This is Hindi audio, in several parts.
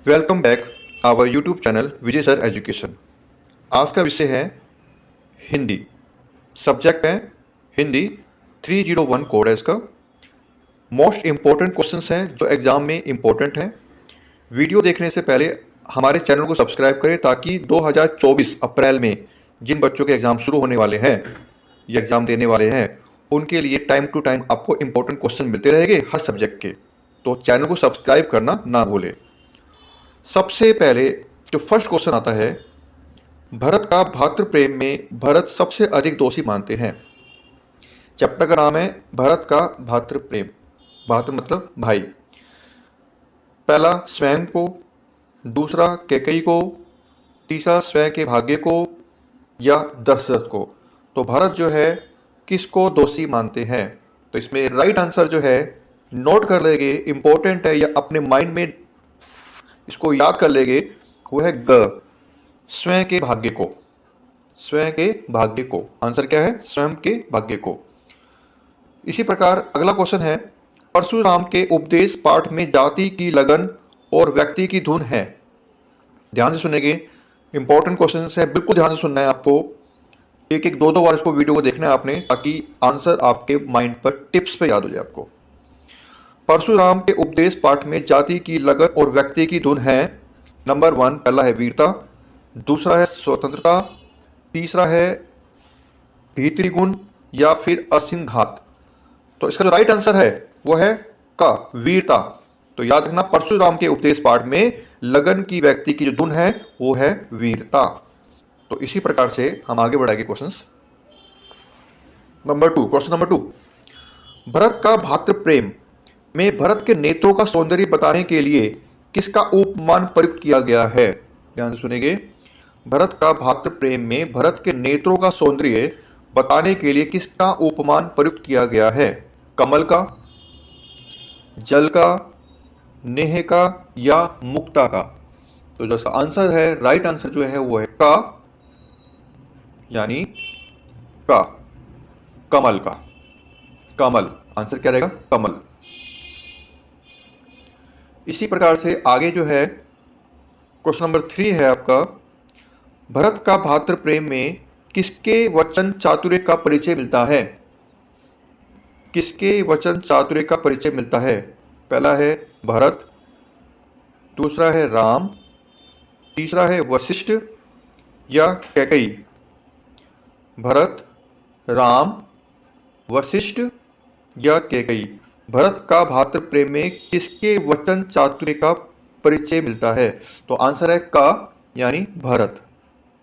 Welcome back our YouTube channel Vijay sir education. आज का विषय है हिंदी। सब्जेक्ट है हिंदी। 301 कोड है इसका। मोस्ट इम्पोर्टेंट क्वेश्चंस हैं जो एग्ज़ाम में इम्पोर्टेंट हैं। वीडियो देखने से पहले हमारे चैनल को सब्सक्राइब करें ताकि 2024 अप्रैल में जिन बच्चों के एग्ज़ाम शुरू होने वाले हैं या एग्ज़ाम देने वाले हैं उनके लिए टाइम टू टाइम आपको इम्पोर्टेंट क्वेश्चन मिलते रहेंगे हर सब्जेक्ट के। तो चैनल को सब्सक्राइब करना ना भूलें। सबसे पहले जो फर्स्ट क्वेश्चन आता है, भरत का भातृ प्रेम में भरत सबसे अधिक दोषी मानते हैं। चैप्टर का नाम है भरत का भातृ प्रेम। भातृ मतलब भाई। पहला स्वयं को, दूसरा कैकेयी को, तीसरा स्वयं के भाग्य को या दशरथ को। तो भरत जो है किसको दोषी मानते हैं? तो इसमें राइट आंसर जो है नोट कर लेंगे, इंपॉर्टेंट है या अपने माइंड में इसको याद कर लेंगे, वो है ग, स्वयं के भाग्य को। स्वयं के भाग्य को आंसर क्या है? स्वयं के भाग्य को। इसी प्रकार अगला क्वेश्चन है, परशुराम के उपदेश पाठ में जाति की लगन और व्यक्ति की धुन है। ध्यान से सुनेंगे, इंपॉर्टेंट क्वेश्चन है, बिल्कुल ध्यान से सुनना है आपको। एक एक दो दो बार इसको वीडियो को देखना है आपने, ताकि आंसर आपके माइंड पर टिप्स पे याद हो जाए आपको। परशुराम के उपदेश पाठ में जाति की लगन और व्यक्ति की धुन है। नंबर 1 पहला है वीरता, दूसरा है स्वतंत्रता, तीसरा है भीतरी गुण या फिर असिंघात। तो इसका जो राइट आंसर है वो है का, वीरता। तो याद रखना, परशुराम के उपदेश पाठ में लगन की व्यक्ति की जो धुन है वो है वीरता। तो इसी प्रकार से हम आगे बढ़ाएंगे questions. Number 2, question number 2, Bharat का भातृ प्रेम में भरत के नेत्रों का सौंदर्य बताने के लिए किसका उपमान प्रयुक्त किया गया है? ध्यान से सुनेंगे। भरत का भातृ प्रेम में भरत के नेत्रों का सौंदर्य बताने के लिए किसका उपमान प्रयुक्त किया गया है? कमल का, जल का, नेह का या मुक्ता का। तो जो आंसर है, राइट आंसर जो है वो है का, यानी का, कमल का। कमल आंसर क्या रहेगा? कमल। इसी प्रकार से आगे जो है क्वेश्चन नंबर 3 है आपका, भरत का भातृ प्रेम में किसके वचन चातुर्य का परिचय मिलता है? किसके वचन चातुर्य का परिचय मिलता है? पहला है भरत, दूसरा है राम, तीसरा है वशिष्ठ या कैकेयी। भरत, राम, वशिष्ठ या कैकेयी। भरत का भातृ प्रेम में किसके वचन चातुर्य का परिचय मिलता है? तो आंसर है का, यानी भरत।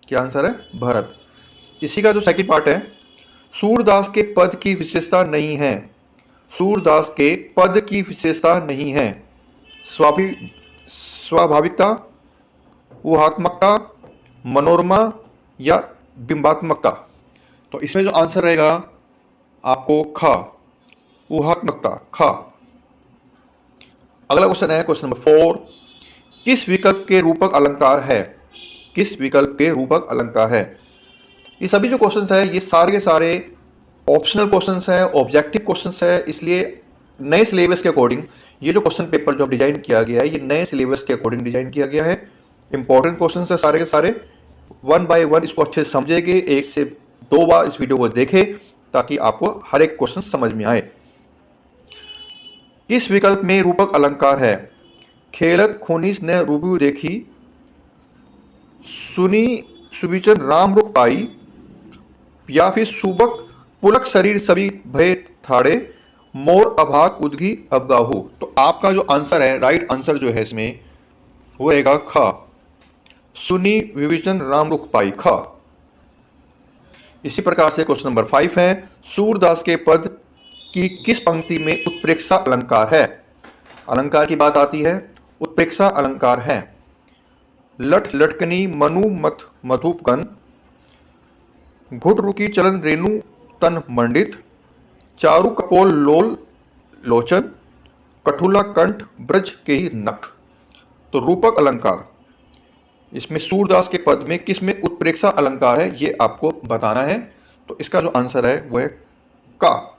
क्या आंसर है? भरत। इसी का जो सेकंड पार्ट है, सूरदास के पद की विशेषता नहीं है। सूरदास के पद की विशेषता नहीं है। स्वाभाविकता, ऊहात्मकता, मनोरमा या बिंबात्मकता। तो इसमें जो आंसर रहेगा आपको ख, ऊहात्मकता, ख। अगला क्वेश्चन है क्वेश्चन नंबर 4, किस विकल्प के रूपक अलंकार है? किस विकल्प के रूपक अलंकार है? ये सभी जो क्वेश्चंस है ये सारे के सारे ऑप्शनल क्वेश्चंस है, ऑब्जेक्टिव क्वेश्चंस है। इसलिए नए सिलेबस के अकॉर्डिंग ये जो क्वेश्चन पेपर जो डिजाइन किया गया है, ये नए सिलेबस के अकॉर्डिंग डिजाइन किया गया है। इंपॉर्टेंट क्वेश्चंस है सारे के सारे। 1 बाय 1 इसको अच्छे से समझेंगे, 1 से 2 बार इस वीडियो को देखें ताकि आपको हर एक क्वेश्चन समझ में आए। किस विकल्प में रूपक अलंकार है? खेलत खोनिस ने रूबू देखी, सुनी सुविचन राम रुख पाई, या फिर सुबक पुलक शरीर सभी भय थाड़े, मोर अभाग उदगी अबगाहू। तो आपका जो आंसर है, राइट आंसर जो है इसमें वो रहेगा ख, सुनी विविचन राम रुख पाई, ख। इसी प्रकार से क्वेश्चन नंबर 5 है, सूरदास के पद की किस पंक्ति में उत्प्रेक्षा अलंकार है? अलंकार की बात आती है, उत्प्रेक्षा अलंकार है। लठ लटकनी मनु मथ मधुपकन, घुट रुकी चलन रेणु तन मंडित, चारु कपोल लोल लोचन, कठुला कंठ ब्रज के ही नख। तो रूपक अलंकार, इसमें सूरदास के पद में किस में उत्प्रेक्षा अलंकार है ये आपको बताना है। तो इसका जो आंसर है वो है का,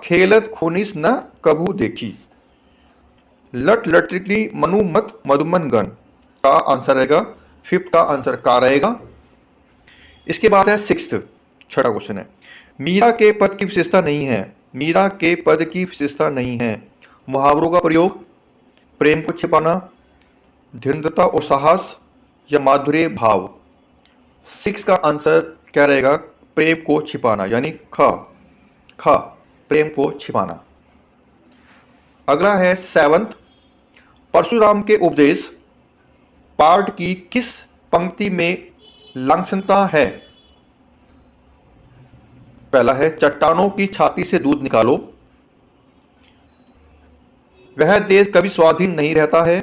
खेलत खोनिस न कभू देखी। लट लटरिकली मनु मत मधुमन गण का आंसर रहेगा, फिफ्थ का आंसर का रहेगा। इसके बाद है सिक्स्थ, छठा क्वेश्चन है, मीरा के पद की विशेषता नहीं है। मीरा के पद की विशेषता नहीं है। मुहावरों का प्रयोग, प्रेम को छिपाना, धीरता और साहस या माधुर्य भाव। सिक्स का आंसर क्या रहेगा, प्रेम को छिपाना, यानी ख ख प्रेम को छिपाना। अगला है सेवंथ, परशुराम के उपदेश पाठ की किस पंक्ति में लांछनता है। पहला है, चट्टानों की छाती से दूध निकालो, वह देश कभी स्वाधीन नहीं रहता है,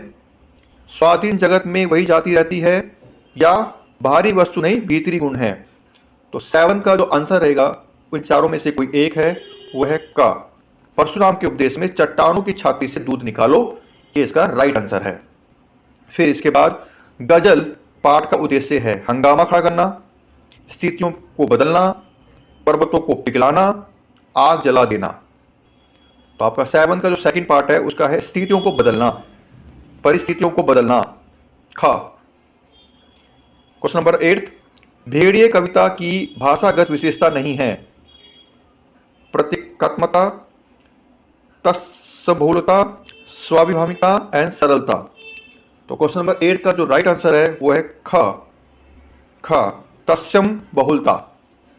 स्वाधीन जगत में वही जाति रहती है, या बाहरी वस्तु नहीं भीतरी गुण है। तो सेवन का जो आंसर रहेगा उन चारों में से कोई एक है, वो है का, परशुराम के उपदेश में चट्टानों की छाती से दूध निकालो, ये इसका राइट आंसर है। फिर इसके बाद गजल पाठ का उद्देश्य है हंगामा खड़ा करना, स्थितियों को बदलना, पर्वतों को पिघलाना, आग जला देना। तो आपका सेवन का जो सेकंड पार्ट है उसका है स्थितियों को बदलना, परिस्थितियों को बदलना, खा। क्वेश्चन नंबर 8, भेड़िए कविता की भाषागत विशेषता नहीं है। प्रतीकात्मकता, तत्सबहुलता, स्वाभिमानिता एंड सरलता। तो क्वेश्चन नंबर 8 का जो राइट आंसर है वो है ख ख तस्यम बहुलता।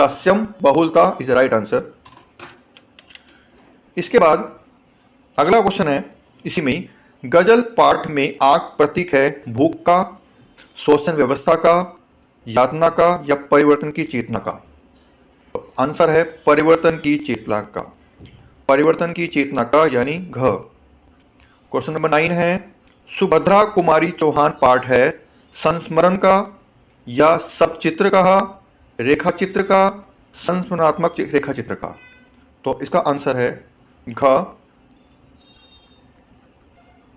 तस्यम बहुलता इज राइट आंसर। इसके बाद अगला क्वेश्चन है इसी में ही, गजल पाठ में आग प्रतीक है भूख का, शोषण व्यवस्था का, यातना का या परिवर्तन की चेतना का। तो आंसर है परिवर्तन की चेतना का, परिवर्तन की चेतना का यानी घ। क्वेश्चन नंबर 9 है, सुभद्रा कुमारी चौहान पाठ है संस्मरण का या सबचित्र का, रेखा चित्र का, संस्मरणात्मक रेखा चित्र का। तो इसका आंसर है घ,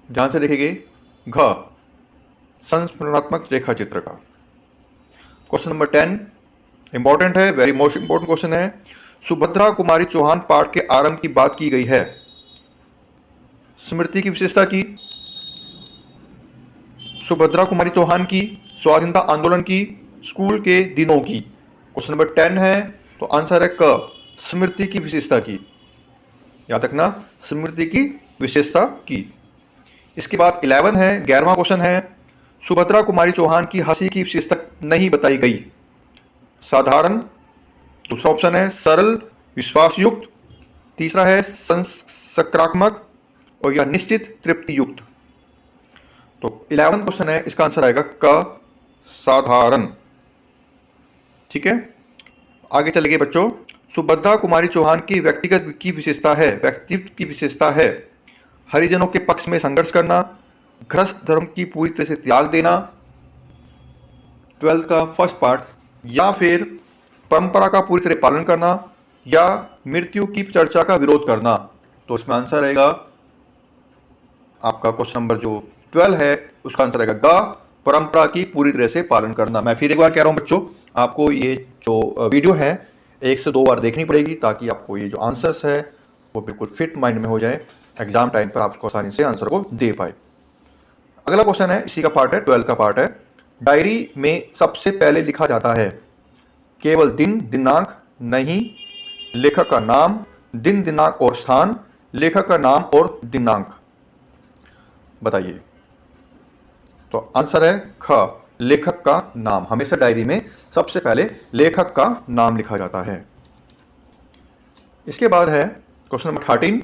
ध्यान से देखेंगे, घ संस्मरणात्मक रेखा चित्र का। क्वेश्चन नंबर 10 इंपॉर्टेंट है, वेरी मोस्ट इंपॉर्टेंट क्वेश्चन है, सुभद्रा कुमारी चौहान पाठ के आरंभ की बात की गई है। स्मृति की विशेषता की, सुभद्रा कुमारी चौहान की, स्वाधीनता आंदोलन की, स्कूल के दिनों की। क्वेश्चन नंबर 10 है तो आंसर है क, स्मृति की विशेषता की। याद रखना, स्मृति की विशेषता की। इसके बाद 11 है, 11वां क्वेश्चन है, सुभद्रा कुमारी चौहान की हंसी की विशेषता नहीं बताई गई। साधारण, दूसरा ऑप्शन है सरल विश्वासयुक्त, तीसरा है संस्कारात्मक और या निश्चित तृप्ति युक्त। तो 11 क्वेश्चन है, इसका आंसर आएगा क, साधारण। ठीक है, आगे चलेंगे बच्चों। सुभद्रा कुमारी चौहान की व्यक्तिगत की विशेषता है, व्यक्तित्व की विशेषता है हरिजनों के पक्ष में संघर्ष करना, गृहस्थ धर्म की पूरी तरह से त्याग देना, 12th का फर्स्ट पार्ट, या फिर परंपरा का पूरी तरह पालन करना, या मृत्यु की चर्चा का विरोध करना। तो इसमें आंसर रहेगा आपका क्वेश्चन नंबर जो 12 है उसका आंसर रहेगा ग, परंपरा की पूरी तरह से पालन करना। मैं फिर एक बार कह रहा हूं बच्चों, आपको ये जो वीडियो है 1 से 2 बार देखनी पड़ेगी ताकि आपको ये जो आंसर्स है वो बिल्कुल फिट माइंड में हो जाए, एग्जाम टाइम पर आपको आसानी से आंसर को दे पाए। अगला क्वेश्चन है, इसी का पार्ट है, 12 का पार्ट है, डायरी में सबसे पहले लिखा जाता है केवल दिन दिनांक नहीं, लेखक का नाम, दिन दिनांक और स्थान, लेखक का नाम और दिनांक। बताइए। तो आंसर है ख, लेखक का नाम। हमेशा डायरी में सबसे पहले लेखक का नाम लिखा जाता है। इसके बाद है क्वेश्चन नंबर 13,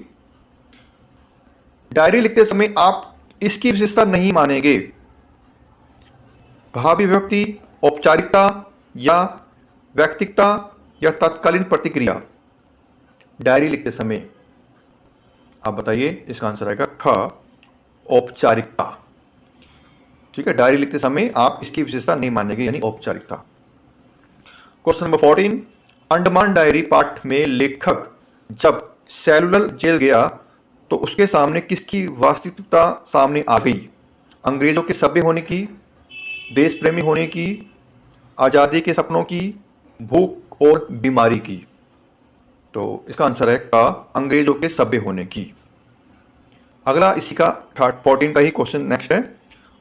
डायरी लिखते समय आप इसकी विशेषता नहीं मानेंगे। भावी विभक्ति, औपचारिकता या व्यक्तिकता या तत्कालीन प्रतिक्रिया। डायरी लिखते समय आप बताइए, इसका आंसर आएगा ख, औपचारिकता। ठीक है, डायरी लिखते समय आप इसकी विशेषता नहीं मानेंगे यानी औपचारिकता। क्वेश्चन नंबर 14, अंडमान डायरी पाठ में लेखक जब सेलुलर जेल गया तो उसके सामने किसकी वास्तविकता सामने आ गई। अंग्रेजों के सभ्य होने की, देश प्रेमी होने की, आज़ादी के सपनों की, भूख और बीमारी की। तो इसका आंसर है का, अंग्रेजों के सभ्य होने की। अगला इसी का 14 का ही क्वेश्चन नेक्स्ट है।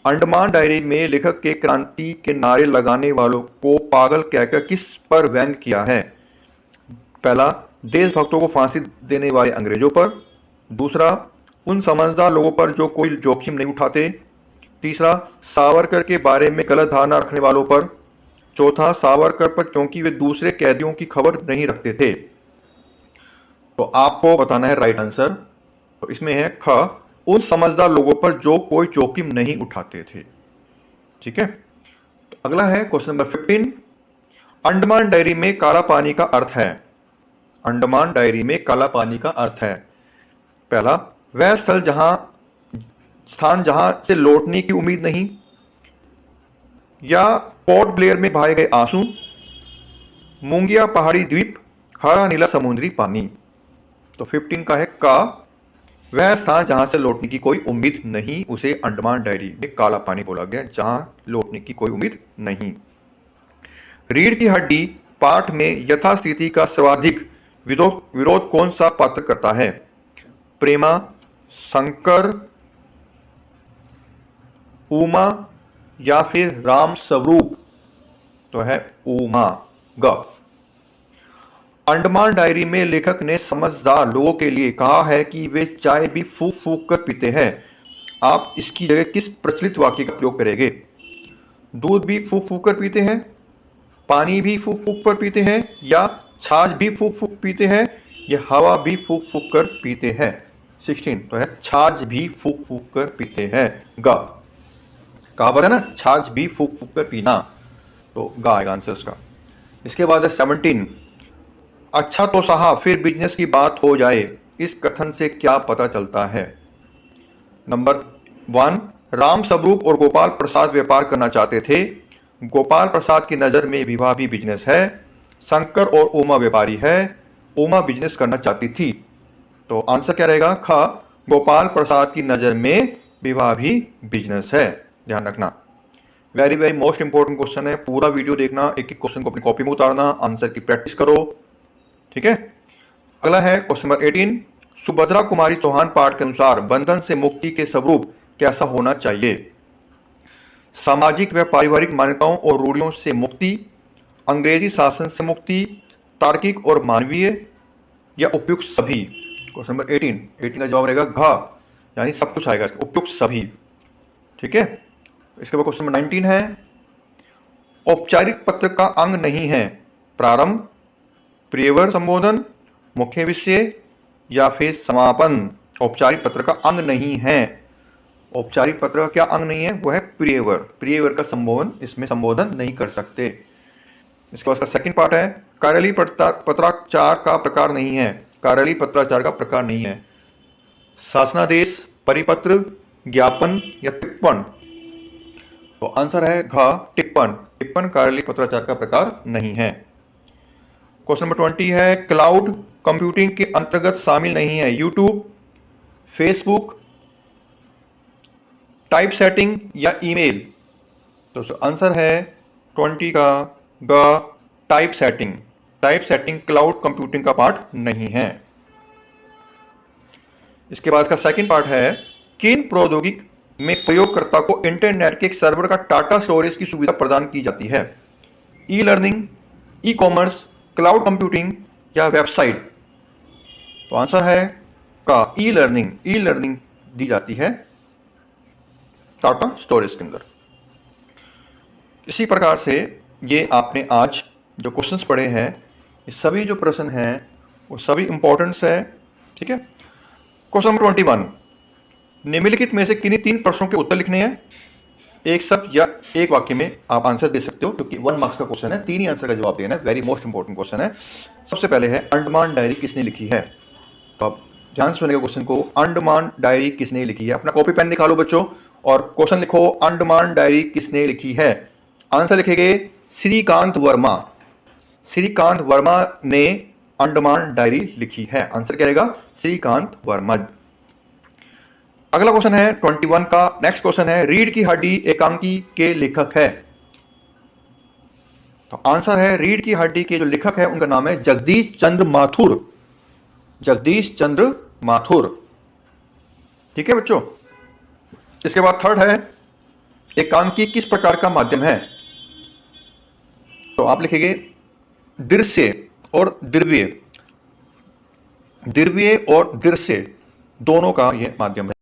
अंडमान डायरी में लेखक के क्रांति के नारे लगाने वालों को पागल कहकर किस पर व्यंग किया है? पहला, देशभक्तों को फांसी देने वाले अंग्रेजों पर। दूसरा, उन समझदार लोगों पर जो कोई जोखिम नहीं उठाते। तीसरा, सावरकर के बारे में गलत धारणा रखने वालों पर। चौथा, सावरकर पर क्योंकि वे दूसरे कैदियों की खबर नहीं रखते थे। तो आपको बताना है राइट आंसर। तो इसमें है ख, उन समझदार लोगों पर जो कोई जोखिम नहीं उठाते थे। ठीक है, तो अगला है क्वेश्चन नंबर 15। अंडमान डायरी में काला पानी का अर्थ है। अंडमान डायरी में काला पानी का अर्थ है। पहला, वह स्थान जहां से लौटने की उम्मीद नहीं, या पोर्ट ब्लेयर में बहाए गए आंसू, मूंगिया पहाड़ी द्वीप, हरा नीला समुद्री पानी। तो 15 का है का, वह स्थान जहां से लौटने की कोई उम्मीद नहीं, उसे अंडमान डायरी में काला पानी बोला गया, जहां लौटने की कोई उम्मीद नहीं। रीढ़ की हड्डी पाठ में यथास्थिति का सर्वाधिक विरोध कौन सा पात्र करता है? प्रेमा, शंकर, उमा या फिर राम स्वरूप? तो है उमा, ग। अंडमान डायरी में लेखक ने समझदार लोगों के लिए कहा है कि वे चाय भी फूंक फूंक कर पीते हैं। आप इसकी जगह किस प्रचलित वाक्य का प्रयोग करेंगे? दूध भी फूंक फूंक कर पीते हैं, पानी भी फूंक फूंक कर पीते हैं, या छाछ भी फूंक फूंक पीते हैं, या हवा भी फूंक फूंक कर पीते हैं? 16 तो है छाछ भी फूंक फूंक कर पीते हैं, ग। कहावत है ना, छाछ भी फूंक फूंक कर पीना, तो ग आएगा आंसर इसका। इसके बाद है 17। अच्छा तो साहब फिर बिजनेस की बात हो जाए, इस कथन से क्या पता चलता है? नंबर 1, राम स्वरूप और गोपाल प्रसाद व्यापार करना चाहते थे। गोपाल प्रसाद की नज़र में विवाह भी बिजनेस है। शंकर और उमा व्यापारी है, उमा बिजनेस करना चाहती थी। तो आंसर क्या रहेगा? ख, गोपाल प्रसाद की नज़र में विवाह भी बिजनेस है। ध्यान रखना, very very most important question है। पूरा वीडियो देखना, एक एक क्वेश्चन को अपनी कॉपी में उतारना, आंसर की प्रैक्टिस करो। ठीक है, अगला है क्वेश्चन नंबर 18। सुभद्रा कुमारी चौहान पाठ के अनुसार बंधन से मुक्ति के स्वरूप कैसा होना चाहिए? सामाजिक व पारिवारिक मान्यताओं और रूढ़ियों से मुक्ति, अंग्रेजी शासन से मुक्ति, तार्किक और मानवीय, या उपयुक्त सभी? क्वेश्चन नंबर 18 का जवाब रहेगा घ, यानी सब कुछ आएगा, उपयुक्त सभी। ठीक है, इसके बाद क्वेश्चन नंबर 19 है। औपचारिक पत्र का अंग नहीं है प्रारंभ, प्रियवर संबोधन, मुख्य विषय, या फिर समापन? औपचारिक पत्र का अंग नहीं है। औपचारिक पत्र का क्या अंग नहीं है? वो है प्रियवर। प्रियवर का संबोधन इसमें संबोधन नहीं कर सकते। इसके बाद सेकंड पार्ट है, कार्यालयीय पत्राचार का प्रकार नहीं है। कार्यालयीय पत्राचार का प्रकार नहीं है। शासनादेश, परिपत्र, ज्ञापन, या टिप्पण? तो आंसर है घ, टिप्पण। टिप्पण कार्यालयीय पत्राचार का प्रकार नहीं है। क्वेश्चन नंबर 20 है, क्लाउड कंप्यूटिंग के अंतर्गत शामिल नहीं है यूट्यूब, फेसबुक, टाइप सेटिंग, या ईमेल? तो आंसर है 20 का ग, type setting. Type setting cloud computing का पार्ट नहीं है। इसके बाद का सेकंड पार्ट है, किन प्रौद्योगिकी में प्रयोगकर्ता को इंटरनेट के एक सर्वर का डाटा स्टोरेज की सुविधा प्रदान की जाती है? E learning, e commerce, cloud computing, या वेबसाइट? तो आंसर है का ई लर्निंग। ई लर्निंग दी जाती है डाटा स्टोरेज के अंदर। इसी प्रकार से ये आपने आज जो क्वेश्चंस पढ़े हैं, ये सभी जो प्रश्न हैं वो सभी इंपॉर्टेंट्स है। ठीक है, क्वेश्चन नंबर 21, निम्नलिखित में से किन्हीं 3 प्रश्नों के उत्तर लिखने हैं। एक शब्द या एक वाक्य में आप आंसर दे सकते हो, क्योंकि 1 मार्क्स का क्वेश्चन है, 3 ही आंसर का जवाब देना है। वेरी मोस्ट इंपॉर्टेंट क्वेश्चन है। सबसे पहले है, अंडमान डायरी किसने लिखी है? तो आप ध्यान से सुनेगा क्वेश्चन को, अंडमान डायरी किसने लिखी है? अपना कॉपी पेन निकालो बच्चों और क्वेश्चन लिखो, अंडमान डायरी किसने लिखी है? आंसर लिखेंगे श्रीकांत वर्मा। श्रीकांत वर्मा ने अंडमान डायरी लिखी है। आंसर क्या रहेगा? श्रीकांत वर्मा। अगला क्वेश्चन है 21 का नेक्स्ट क्वेश्चन है, रीढ़ की हड्डी एकांकी के लेखक है? तो आंसर है, रीढ़ की हड्डी के जो लेखक है उनका नाम है जगदीश चंद्र माथुर। जगदीश चंद्र माथुर। ठीक है बच्चों। इसके बाद थर्ड है, एकांकी किस प्रकार का माध्यम है? तो आप लिखेंगे दृश्य और द्रव्य, द्रव्य और दृश्य दोनों का यह माध्यम है।